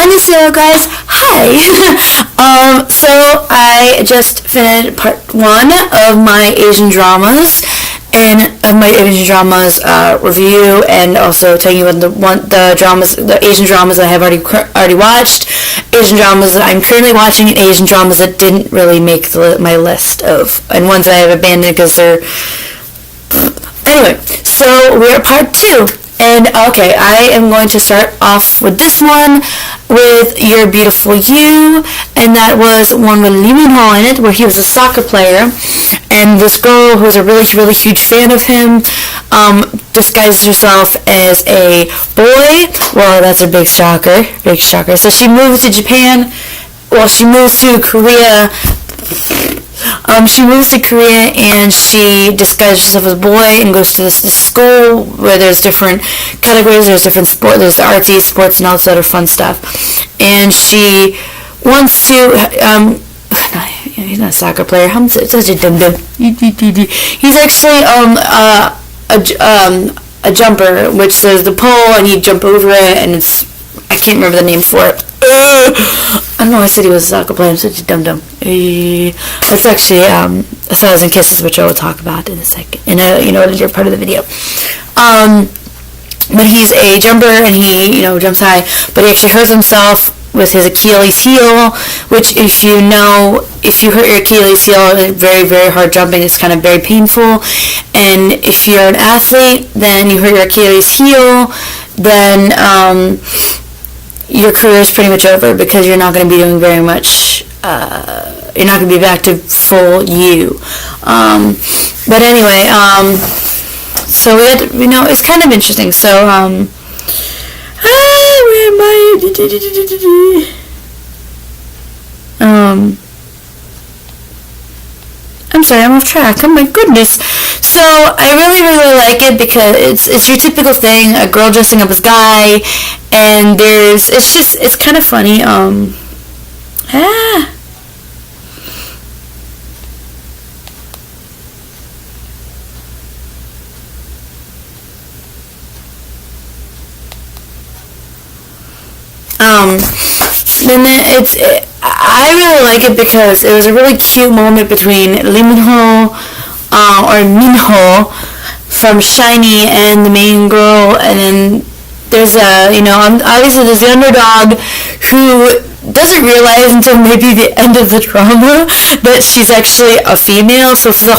Annyeonghaseyo, guys. Hi. So I just finished part one of my Asian dramas, and of my Asian dramas review, and also telling you about the Asian dramas that I have already watched, Asian dramas that I'm currently watching, and Asian dramas that didn't really make my list of, and ones that I have abandoned because they're. Anyway, so we're at part two. And okay, I am going to start off with this one, with You're Beautiful You, and that was one with Lee Min-ho in it, where he was a soccer player, and this girl who's a really, really huge fan of him, disguises herself as a boy. Well, that's a big shocker. So she moves to Japan, she moves to Korea. She moves to Korea and she disguises herself as a boy and goes to this school where there's different categories, there's different sports, there's artsy, sports, and all this other fun stuff. And she wants to, he's not a soccer player, I'm such a dum-dum. He's actually a jumper, which there's the pole and you jump over it, and I can't remember the name for it. I don't know, I said he was a soccer player. I'm such a dum-dum. That's actually A Thousand Kisses, which I will talk about in a second, in a later part of the video. But he's a jumper, and he jumps high, but he actually hurts himself with his Achilles heel, which if you hurt your Achilles heel, very, very hard jumping is kind of very painful. And if you're an athlete, then you hurt your Achilles heel, then your career is pretty much over because you're not going to be doing very much. You're not going to be back to full you. But anyway, so we had, it's kind of interesting. So, where am I? I'm sorry, I'm off track. Oh my goodness. So I really, really like it because it's your typical thing, a girl dressing up as guy, and it's kind of funny. And then I really like it because it was a really cute moment between Lee Min-ho, or Minho, from SHINee, and the main girl, and then there's obviously there's the underdog who doesn't realize until maybe the end of the drama that she's actually a female, so for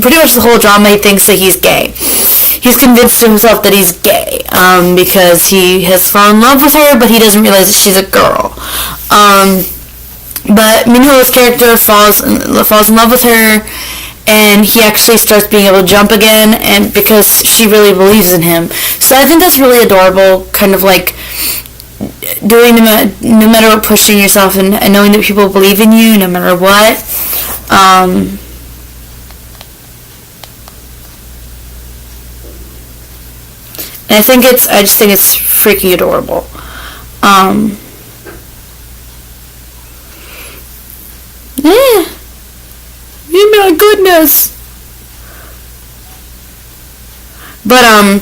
pretty much the whole drama he thinks that he's gay. He's convinced to himself that he's gay, because he has fallen in love with her, but he doesn't realize that she's a girl. But Minho's character falls in love with her, and he actually starts being able to jump again, and because she really believes in him. So I think that's really adorable, kind of like doing no matter what, pushing yourself and knowing that people believe in you no matter what. And I just think it's freaking adorable. Yeah. Oh my goodness. But I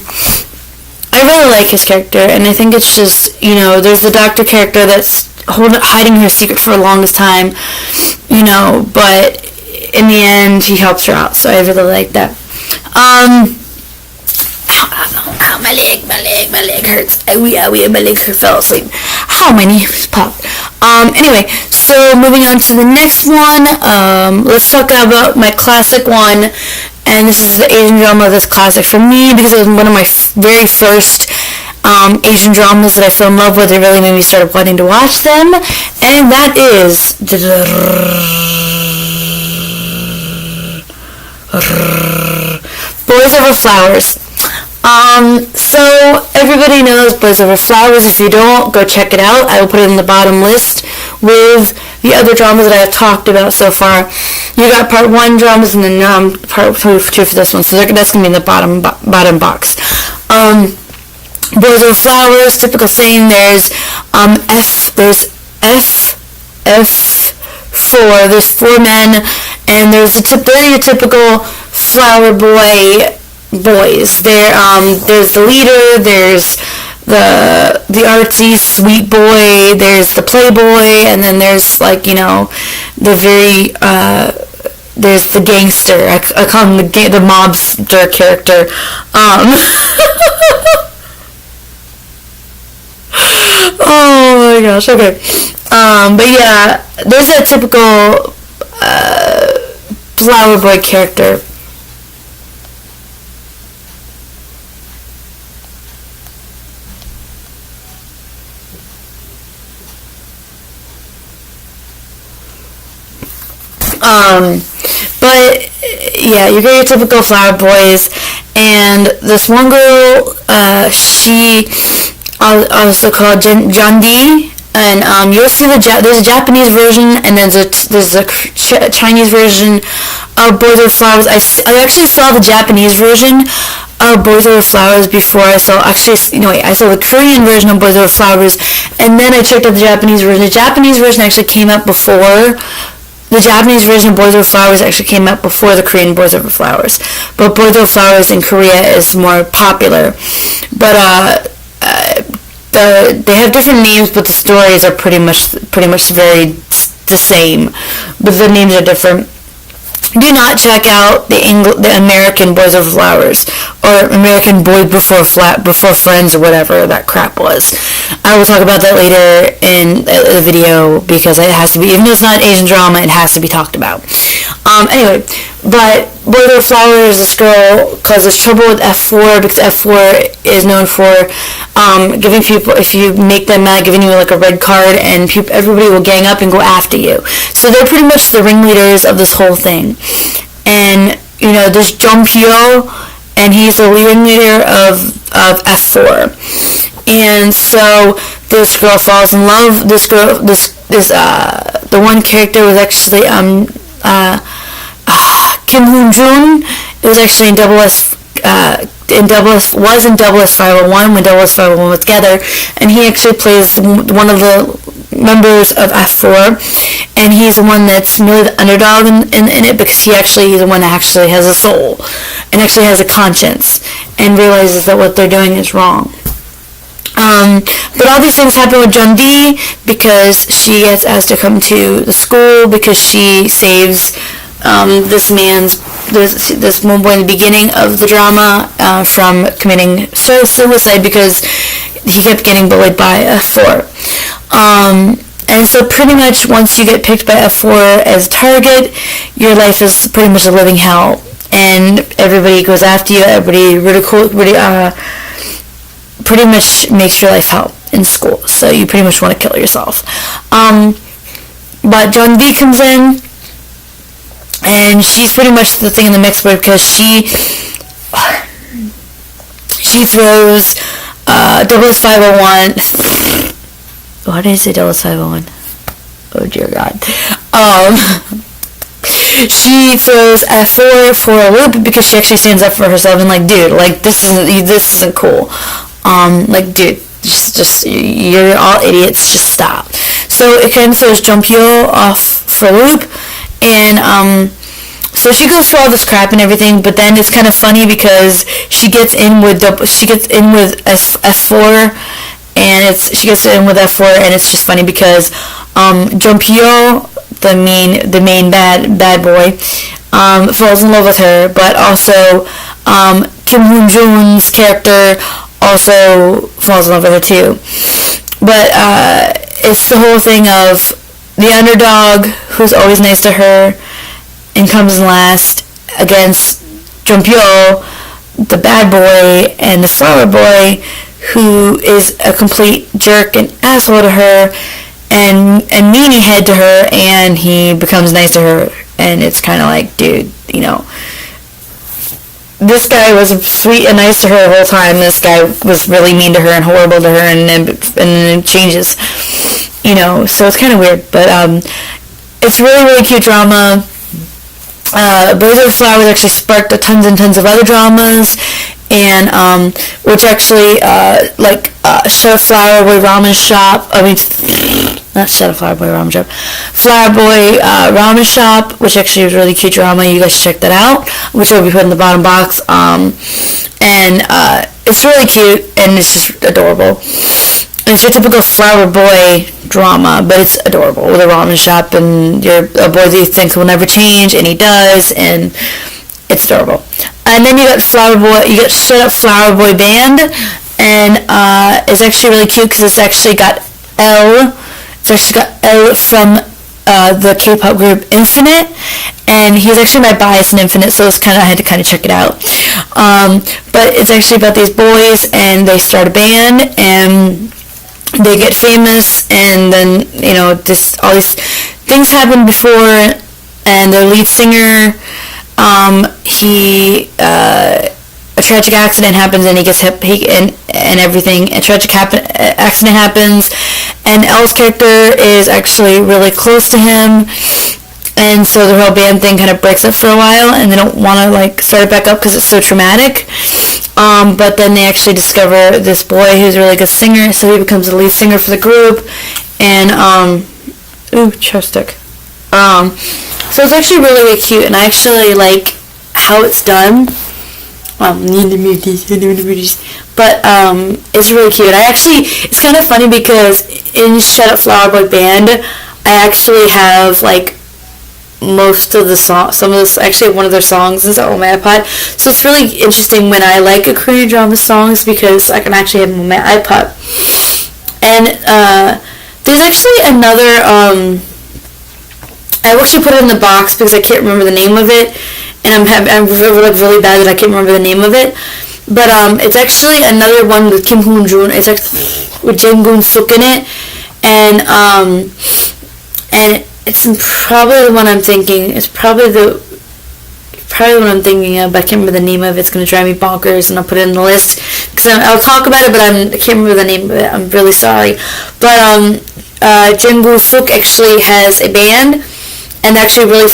really like his character, and I think it's just, there's the doctor character that's hiding her secret for the longest time, but in the end he helps her out, so I really like that. Ow, my leg hurts. My leg fell asleep. Ow, my knee just popped. Anyway, so moving on to the next one, let's talk about my classic one, and this is the Asian drama that's classic for me because it was one of my very first Asian dramas that I fell in love with. It really made me start wanting to watch them, and that is Boys Over Flowers. So everybody knows Boys Over Flowers. If you don't, go check it out. I will put it in the bottom list with the other dramas that I have talked about so far. You got part 1 dramas and then part 2 for this one, so that's going to be in the bottom box. Boys Over Flowers, typical thing, there's F4, there's 4 men, and they're your typical flower boys. There's the leader, there's the artsy sweet boy, there's the playboy, and then there's like, the very there's the gangster. I call him the mobster character. Oh my gosh. Okay. But yeah, there's a typical flower boy character. But yeah, you get your typical flower boys, and this one girl, she also called Jeondy, and you'll see there's a Japanese version, and then there's a Chinese version of Boys Over Flowers. I actually saw the Japanese version of Boys Over Flowers before I saw I saw the Korean version of Boys Over Flowers, and then I checked out the Japanese version. The Japanese version actually came out before. The Japanese version of Boys Over Flowers actually came out before the Korean Boys Over Flowers, but Boys Over Flowers in Korea is more popular. But they have different names, but the stories are pretty much very the same, but the names are different. Do not check out the American Boys Over Flowers or American Boys Before Friends or whatever that crap was. I will talk about that later in the video because it has to be, even though it's not an Asian drama, it has to be talked about. Anyway, but Boys Over Flowers, this girl causes trouble with F4 because F4 is known for giving people, if you make them mad, giving you like a red card, and everybody will gang up and go after you. So they're pretty much the ringleaders of this whole thing. And there's Jeonpyo, and he's the ringleader of F4. And so this girl falls in love. The one character was actually Kim Hoon-jun. It was actually in Double S 501 when Double S 501 was together, and he actually plays one of the members of F4, and he's the one that's really the underdog in it because he's the one that actually has a soul and actually has a conscience and realizes that what they're doing is wrong. But all these things happen with Jeondy because she gets asked to come to the school because she saves this one boy in the beginning of the drama from committing suicide because he kept getting bullied by F4. And so pretty much once you get picked by F4 as a target, your life is pretty much a living hell, and everybody goes after you. Everybody pretty much makes your life hell in school. So you pretty much want to kill yourself. But Jeondy comes in. And she's pretty much the thing in the mix because she throws Double S 501. Why did I say Double S 501? Oh dear God. She throws F4 for a loop because she actually stands up for herself and like, dude, like this isn't cool. Like, dude, just you're all idiots. Just stop. So it kind of throws Jeonpyo off for a loop. And so she goes through all this crap and everything, but then it's kind of funny because she gets in with F4, and she gets in with F4, and it's just funny because Jeonpyo, the main bad boy, falls in love with her, but also Kim Hoon-jun's character also falls in love with her too. But it's the whole thing of the underdog who's always nice to her and comes in last against Jeonpyo, the bad boy, and the flower boy who is a complete jerk and asshole to her and meanie head to her, and he becomes nice to her, and it's kind of like, dude, this guy was sweet and nice to her the whole time. This guy was really mean to her and horrible to her, and then it changes. So it's kind of weird, but it's really, really cute drama. Boys Over Flowers actually sparked tons and tons of other dramas, and which actually Shut Flower Boy Ramen Shop. Not Shut a Flower Boy Ramen Shop. Flower Boy Ramen Shop, which actually is a really cute drama. You guys should check that out, which will be put in the bottom box. And it's really cute and it's just adorable. It's your typical flower boy drama, but it's adorable with a ramen shop and you're a boy that you think will never change, and he does, and it's adorable. And then you got Shut Up Flower Boy Band, and it's actually really cute because it's actually got L. It's actually got L from the K-pop group Infinite, and he's actually my bias in Infinite, so I had to kind of check it out. But it's actually about these boys, and they start a band, and they get famous, and then all these things happen before, and their lead singer, a tragic accident happens, and he gets hit, and everything. A tragic accident happens, and Elle's character is actually really close to him, and so the whole band thing kind of breaks up for a while, and they don't want to start it back up because it's so traumatic. But then they actually discover this boy who's a really good singer, so he becomes the lead singer for the group, and chopstick. So it's actually really, really cute, and I actually like how it's done. But it's really cute. It's kind of funny because in Shut Up Flower Boy Band, I actually have most of the songs. Actually one of their songs is on my iPod. So it's really interesting when I like a Korean drama songs because I can actually have them on my iPod. And there's actually another. I actually put it in the box because I can't remember the name of it. And I'm really bad that I can't remember the name of it. But it's actually another one with Kim Hoon-jun. It's with Jang Goon-suk in it, and it's probably the one I'm thinking. It's probably the one I'm thinking of, but I can't remember the name of it. It's gonna drive me bonkers, and I'll put it in the list because I'll talk about it, but I can't remember the name of it. I'm really sorry. But Jang Goon-suk actually has a band, and they're actually really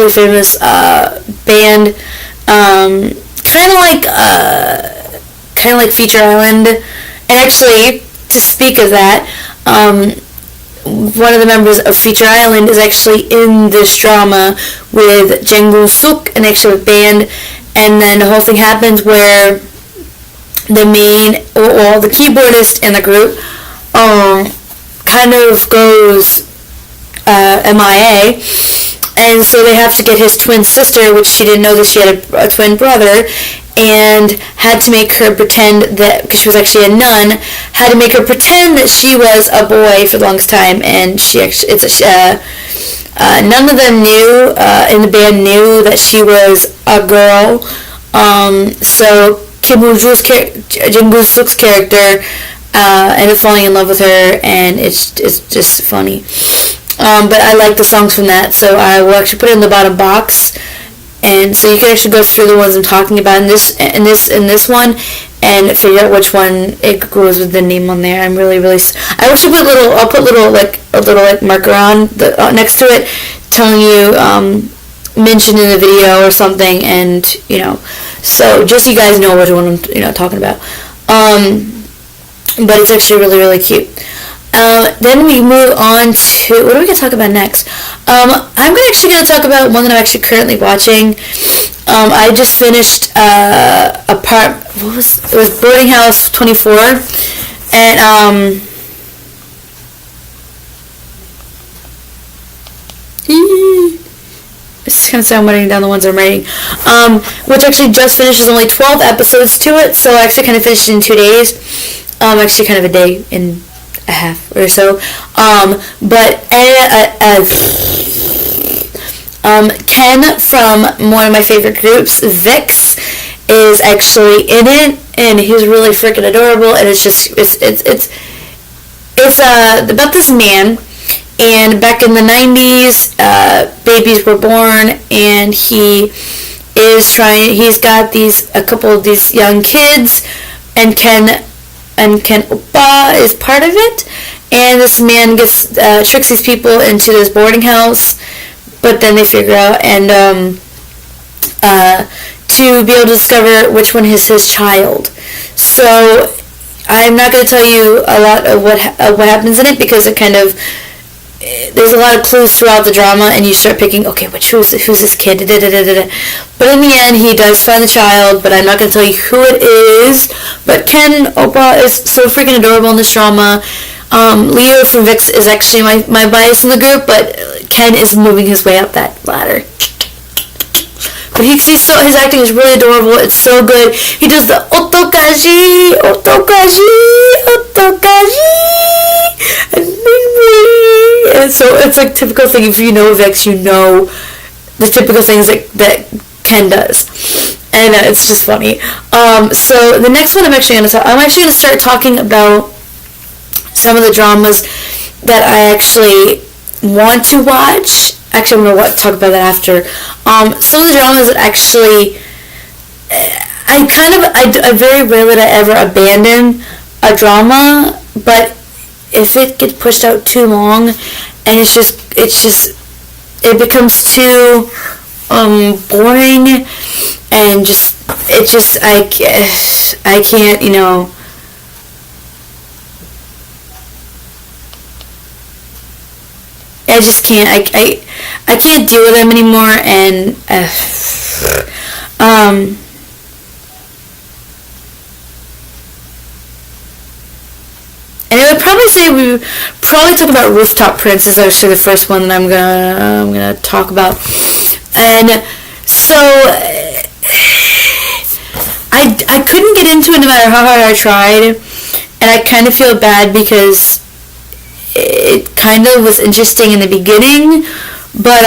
famous band. Kind of like Feature Island. And actually, to speak of that, one of the members of Feature Island is actually in this drama with Jang Goon-suk, and actually with band. And then the whole thing happens where the keyboardist in the group kind of goes MIA. And so they have to get his twin sister, which she didn't know that she had a twin brother, and had to make her pretend that, because she was actually a nun, had to make her pretend that she was a boy for the longest time, and none of them in the band knew that she was a girl. So Jang Goon-suk's character ended up falling in love with her, and it's just funny. But I like the songs from that, so I will actually put it in the bottom box, and so you can actually go through the ones I'm talking about in this one, and figure out which one it goes with the name on there. I'm really. I actually I'll put a little marker on next to it, telling you mentioned in the video or something, and so just so you guys know which one I'm talking about. But it's actually really cute. Then we move on to, what are we going to talk about next? I'm actually going to talk about one that I'm actually currently watching. I just finished it was Boarding House 24, and it's kind of sad I'm writing down the ones I'm writing, which actually just finished. There's only 12 episodes to it, so I actually kind of finished it in 2 days. Actually kind of a day and a half or so. But Ken from one of my favorite groups, VIX, is actually in it, and he's really freaking adorable. And it's about this man, and back in the 90s, babies were born, and he's got a couple of these young kids, and Ken Oppa is part of it, and this man tricks these people into this boarding house, but then they figure out to be able to discover which one is his child. So I'm not going to tell you a lot of what happens in it, because it kind of there's a lot of clues throughout the drama, and you start picking, okay, who's this kid? Da, da, da, da, da. But in the end, he does find the child, but I'm not going to tell you who it is. But Ken Oppa is so freaking adorable in this drama. Leo from VIX is actually my bias in the group, but Ken is moving his way up that ladder. But his acting is really adorable. It's so good. He does the otokaji, and so it's like typical thing. If you know VIX, you know the typical things that Ken does, and it's just funny. So the next one I'm actually going to start talking about some of the dramas that I actually want to watch. Actually, I'm going to talk about that after. Some of the dramas that actually, I very rarely ever abandon a drama, but if it gets pushed out too long, and it becomes too boring, and I can't, I just can't. I can't deal with them anymore, and and I would probably say we probably talk about Rooftop Prince is actually the first one that I'm gonna talk about, and so I couldn't get into it no matter how hard I tried, and I kind of feel bad because it kind of was interesting in the beginning, but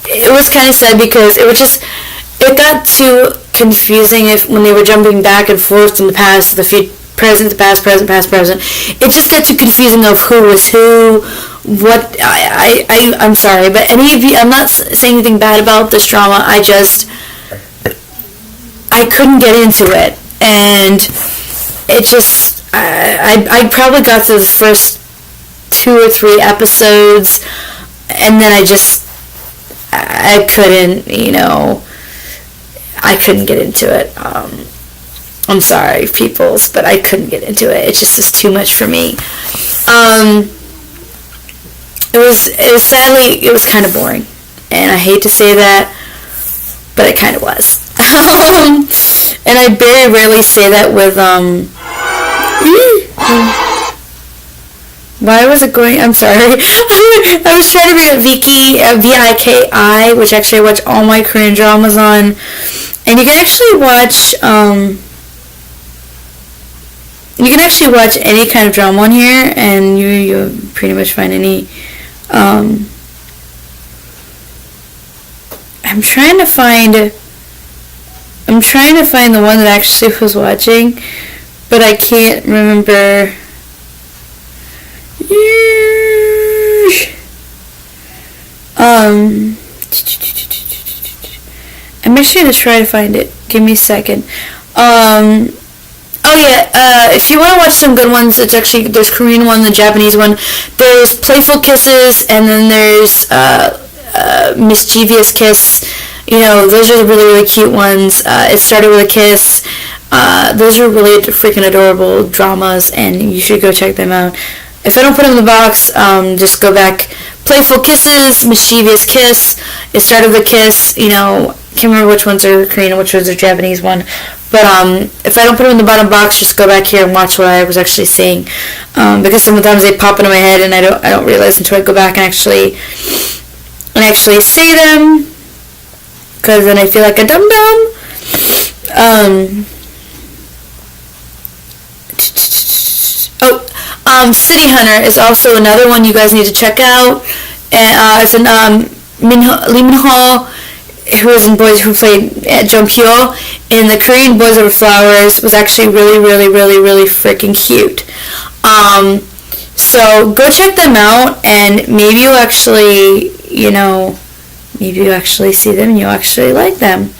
it was kind of sad because it got too confusing when they were jumping back and forth from the past to the present, the past, present, it just got too confusing of who was who, what, I'm sorry, but any of you, I'm not saying anything bad about this drama, I couldn't get into it, and it just, I probably got through the first 2 or 3 episodes, and then I couldn't, I couldn't get into it. I'm sorry, peoples, but I couldn't get into it. It just was too much for me. It was kind of boring, and I hate to say that, but it kind of was. And I very rarely say that with, why was it going, I'm sorry, I was trying to bring up Viki, Viki, which actually I watch all my Korean dramas on, and you can actually watch, any kind of drama on here, and you pretty much find any, I'm trying to find the one that I actually was watching, but I can't remember. I'm actually going to try to find it. Give me a second. If you want to watch some good ones, there's Korean one, the Japanese one. There's Playful Kisses, and then there's Mischievous Kiss. Those are really, really cute ones. It Started with a Kiss. Those are really freaking adorable dramas, and you should go check them out. If I don't put them in the box, just go back. Playful Kisses, Mischievous Kiss, It Started with a Kiss. Can't remember which ones are Korean and which ones are Japanese one. But if I don't put them in the bottom box, just go back here and watch what I was actually saying, because sometimes they pop into my head and I don't realize until I go back and actually say them, because then I feel like a dum-dum. City Hunter is also another one you guys need to check out. And it's Lee Min-ho, who played Jung Pyo in the Korean Boys Over Flowers, was actually really, really, really, really freaking cute. So go check them out, and maybe you actually see them and you actually like them.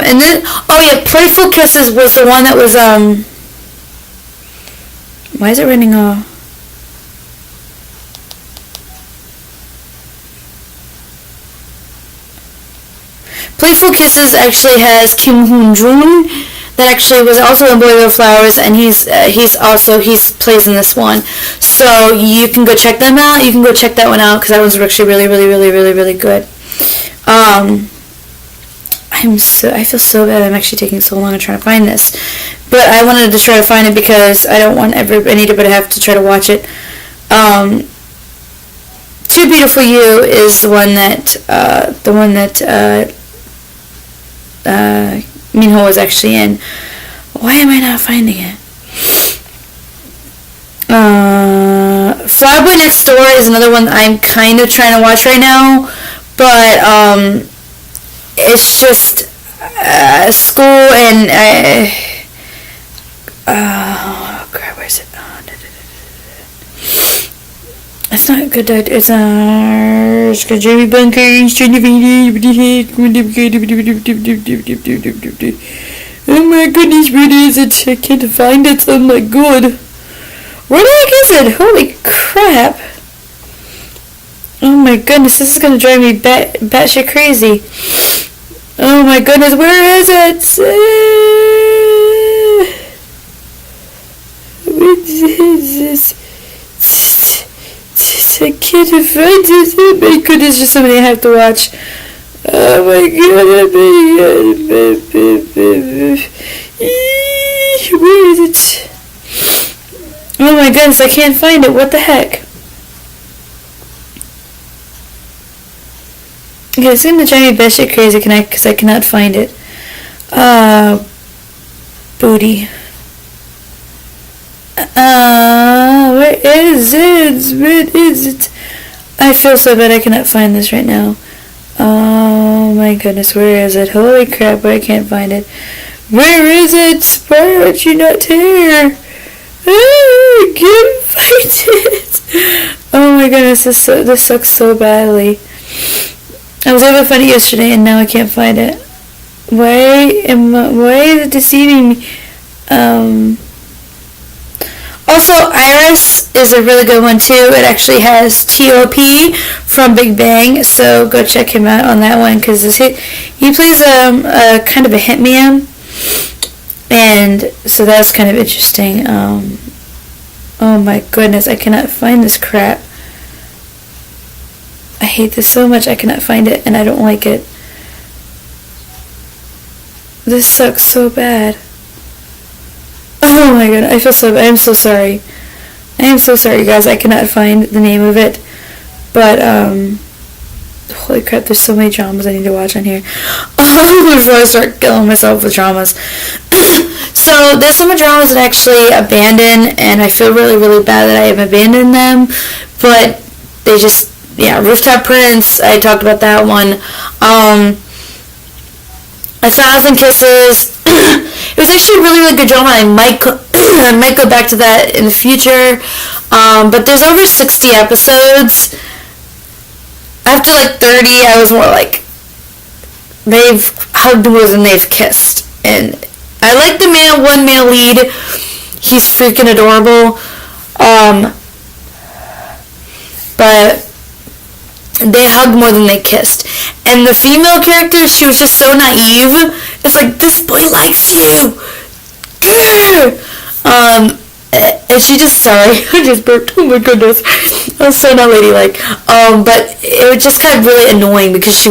And then, Playful Kisses was the one that was, why is it running off? Playful Kisses actually has Kim Hoon Jun, that actually was also in Boy Over Flowers, and he plays in this one. So you can go check them out. You can go check that one out because that one's actually really, really, really, really, really good. I feel so bad. I'm actually taking so long to try to find this, but I wanted to try to find it because I don't want anybody to have to try to watch it. Too Beautiful You is the one that Minho is actually in. Why am I not finding it? Flower Boy Next Door is another one I'm kind of trying to watch right now, but it's just school and oh crap, where is it? It's not good. It's got Jamie Bunkers, oh my goodness, where is it? I can't find it. Oh my god. Where the heck is it? Holy crap. Oh my goodness, this is gonna drive me batshit crazy. Oh my goodness, where is it? What is this? I can't find it. Oh my goodness, just something I have to watch. Oh my god, where is it? Oh my goodness, I can't find it. What the heck? Okay, it's gonna drive me batshit crazy because I cannot find it. Booty. Where is it? Where is it? I feel so bad I cannot find this right now. Oh my goodness, where is it? Holy crap, I can't find it. Where is it? Why aren't you not here? I can't find it. Oh my goodness, this sucks so badly. I was able to find it yesterday and now I can't find it. Why is it deceiving me? Also, Iris is a really good one too. It actually has T.O.P. from Big Bang, so go check him out on that one because he plays a kind of a hitman, and so that's kind of interesting. Oh my goodness, I cannot find this crap. I hate this so much. I cannot find it, and I don't like it. This sucks so bad. Oh my god, I feel so bad. I'm so sorry. I am so sorry, guys. I cannot find the name of it. But, holy crap, there's so many dramas I need to watch on here. Before I start killing myself with dramas. So, there's some dramas that I actually abandoned, and I feel really, really bad that I have abandoned them. But, they just, Rooftop Prince, I talked about that one. 1,000 Kisses. It was actually a really, really good drama. I might go back to that in the future. But there's over 60 episodes. After like 30, I was more like, they've hugged more than they've kissed. And I like the one male lead. He's freaking adorable. But they hugged more than they kissed. And the female character, she was just so naive. It's like, this boy likes you. And she just, sorry, I just burped. Oh my goodness. I was so not ladylike. But it was just kind of really annoying because she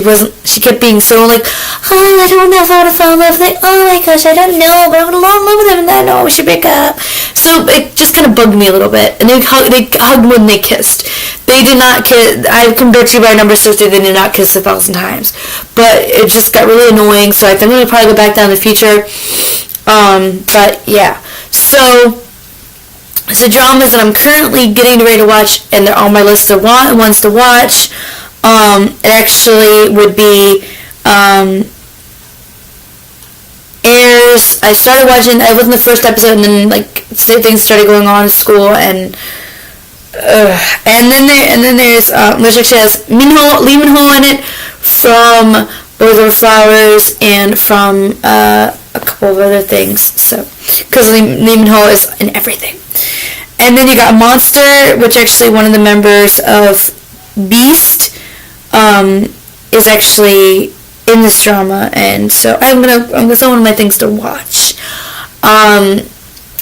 kept being so like, oh, I don't know if I want to fall in love with it. Oh my gosh, I don't know, but I'm going to fall in love with him and I know we should break up. So it just kind of bugged me a little bit. And they hugged more than they kissed. They did not kiss. I compared to by number sister, they did not kiss 1,000 times. But it just got really annoying. So I think I'm going to probably go back down in the future. But yeah. So dramas that I'm currently getting ready to watch, and they're on my list of ones to watch. It actually would be Airs. I started watching. I was in the first episode, and then like things started going on in school, and then there's which actually has Lee Min-ho in it from Boys Over Flowers and from a couple of other things. So because Lee Min-ho is in everything. And then you got Monster, which actually one of the members of Beast is actually in this drama, and so that's one of my things to watch.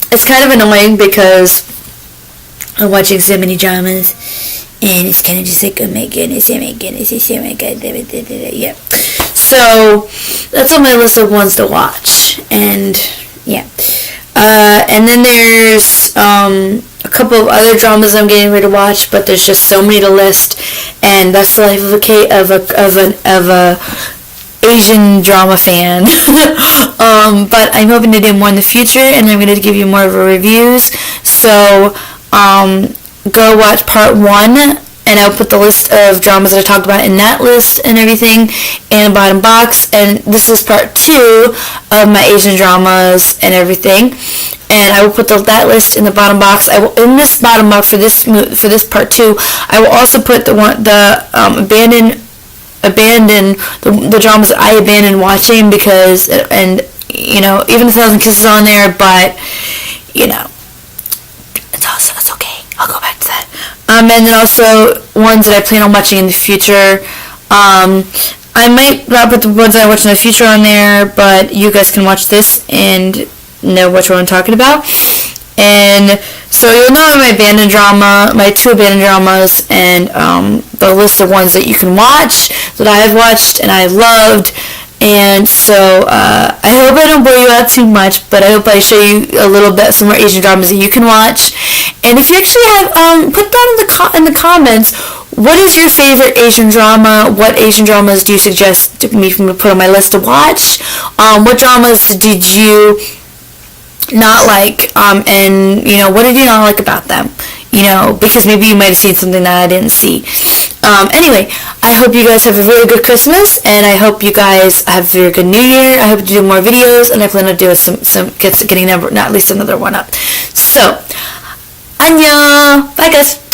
It's kind of annoying because I'm watching so many dramas, and it's kind of just like, oh my goodness, oh my goodness, oh my god, yeah. So that's on my list of ones to watch, and yeah. And then there's a couple of other dramas I'm getting ready to watch, but there's just so many to list, and that's the life of a Asian drama fan. But I'm hoping to do more in the future, and I'm going to give you more of a reviews. So go watch part 1, and I'll put the list of dramas that I talked about in that list and everything in the bottom box. And this is part 2 of my Asian dramas and everything. And I will put that list in the bottom box. I will, in this bottom box for this part 2, I will also put the dramas that I abandoned watching because, and you know, even 1,000 Kisses on there, but you know, it's okay. I'll go back to that. And then also ones that I plan on watching in the future. I might not put the ones that I watch in the future on there, but you guys can watch this and know which one I'm talking about. And so you'll know my abandoned drama, my 2 abandoned dramas, and the list of ones that you can watch that I have watched and I have loved. And so I hope I don't bore you out too much, but I hope I show you a little bit some more Asian dramas that you can watch. And if you actually have, put down in the comments, what is your favorite Asian drama? What Asian dramas do you suggest me to put on my list to watch? What dramas did you not like, and you know, what did you not like about them? You know, because maybe you might have seen something that I didn't see. Anyway, I hope you guys have a really good Christmas, and I hope you guys have a very good New Year. I hope to do more videos, and I plan on doing getting at least another one up. So, annyeong! Bye guys!